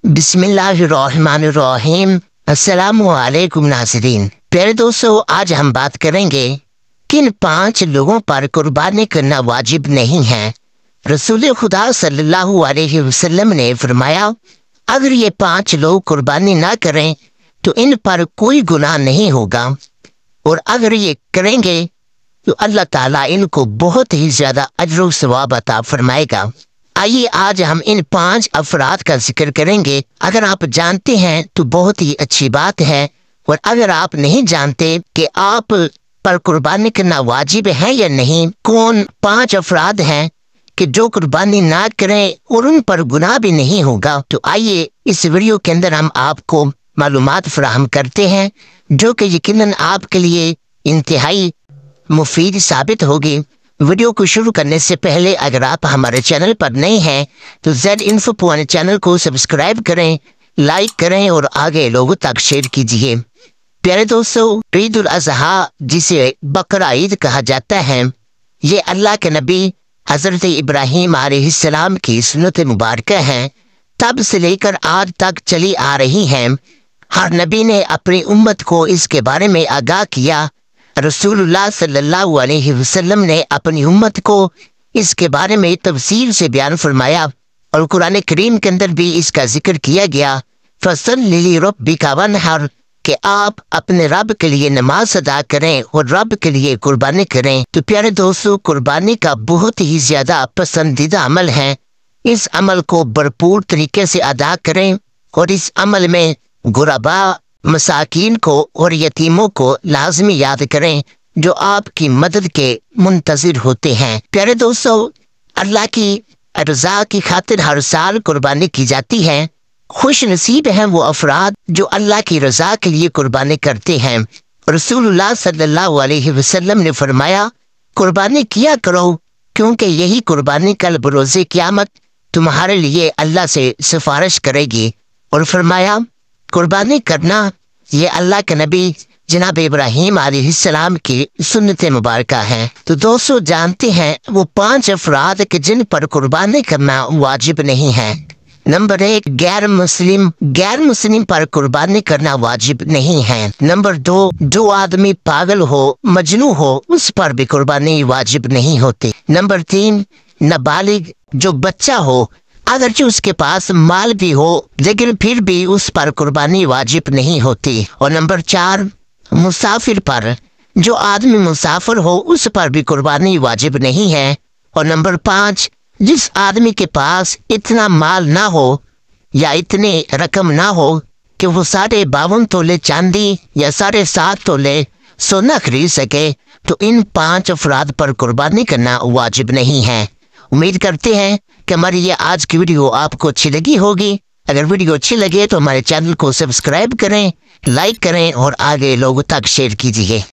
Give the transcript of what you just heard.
बिस्मिल्लाहिर्रहमानिर्रहीम। अस्सलामुअलैकुम नाज़रीन। प्यारे दोस्तों, आज हम बात करेंगे किन 5 लोगों पर कुर्बानी करना वाजिब नहीं है। रसूल खुदा सल्लल्लाहु अलैहि वसल्लम ने फरमाया, अगर ये 5 लोग कुर्बानी ना करें तो इन पर कोई गुनाह नहीं होगा, और अगर ये करेंगे तो अल्लाह ताला इनको बहुत ही ज्यादा अजर व सवाब अता फरमाएगा। आइए आज हम इन 5 अफराद का जिक्र करेंगे। अगर आप जानते हैं तो बहुत ही अच्छी बात है, और अगर आप नहीं जानते कि आप पर कुर्बानी करना वाजिब है या नहीं, कौन 5 अफराद हैं कि जो कुर्बानी ना करें और उन पर गुनाह भी नहीं होगा, तो आइए इस वीडियो के अंदर हम आपको मालूमात फराहम करते हैं जो कि यकीनन आपके लिए इंतहाई मुफीद साबित होगी। वीडियो को शुरू करने से पहले अगर आप हमारे चैनल पर नए हैं तो Z-Info पुराने चैनल को सब्सक्राइब करें, लाइक करें और आगे लोगों तक शेयर कीजिए। प्यारे दोस्तों, ईद उल अज़हा जिसे बकरा ईद कहा जाता है, ये अल्लाह के नबी हज़रत इब्राहीम अलैहिस्सलाम की सुन्नत मुबारक है। तब से लेकर आज तक चली आ रही हैं। हर नबी ने अपनी उम्मत को इसके बारे में आगाह किया। रसूलुल्लाह सल्लल्लाहु अलैहि वसल्लम ने अपनी उम्मत को इसके बारे में तफसील से बयान फरमाया, और कुरान करीम के अंदर भी इसका जिक्र किया गया। फसल्लि लिरब्बिका वन्हर, कि आप अपने रब के लिए नमाज अदा करें और रब के लिए कुर्बानी करें। तो प्यारे दोस्तों, कुर्बानी का बहुत ही ज्यादा पसंदीदा अमल है। इस अमल को भरपूर तरीके से अदा करें और इस अमल में गुरबा, मसाकीन को और यतीमों को लाजमी याद करें जो आपकी मदद के मुंतजिर होते हैं। प्यारे दोस्तों, अल्लाह की रज़ा की खातिर हर साल कुर्बानी की जाती है। खुश नसीब हैं वो अफराद जो अल्लाह की रज़ा के लिए कुर्बानी करते हैं। रसूलुल्लाह सल्लल्लाहु अलैहि वसल्लम ने फरमाया, कुर्बानी किया करो, क्योंकि यही कुर्बानी कल बरोज़े क़यामत तुम्हारे लिए अल्लाह से सिफारिश करेगी। और फरमाया, कुर्बानी करना ये अल्लाह के नबी जनाब इब्राहीम अलैहिस्सलाम की सुन्नत मुबारक है। तो दोस्तों, जानते हैं वो 5 अफराद के जिन पर कुर्बानी करना वाजिब नहीं है। नंबर 1, गैर मुस्लिम पर कुर्बानी करना वाजिब नहीं है। नंबर 2, जो आदमी पागल हो, मजनू हो, उस पर भी कुर्बानी वाजिब नहीं होती। नंबर 3, नाबालिग जो बच्चा हो, अगरचे उसके पास माल भी हो लेकिन फिर भी उस पर कुर्बानी वाजिब नहीं होती। और नंबर 4, मुसाफिर पर, जो आदमी मुसाफिर हो उस पर भी कुर्बानी वाजिब नहीं है। और नंबर 5, जिस आदमी के पास इतना माल ना हो या इतने रकम ना हो कि वो 52.5 तोले चांदी या 7.5 तोले सोना खरीद सके, तो इन 5 अफराद पर कुर्बानी करना वाजिब नहीं है। उम्मीद करते हैं कि हमारी ये आज की वीडियो आपको अच्छी लगी होगी। अगर वीडियो अच्छी लगे तो हमारे चैनल को सब्सक्राइब करें, लाइक करें और आगे लोगों तक शेयर कीजिए।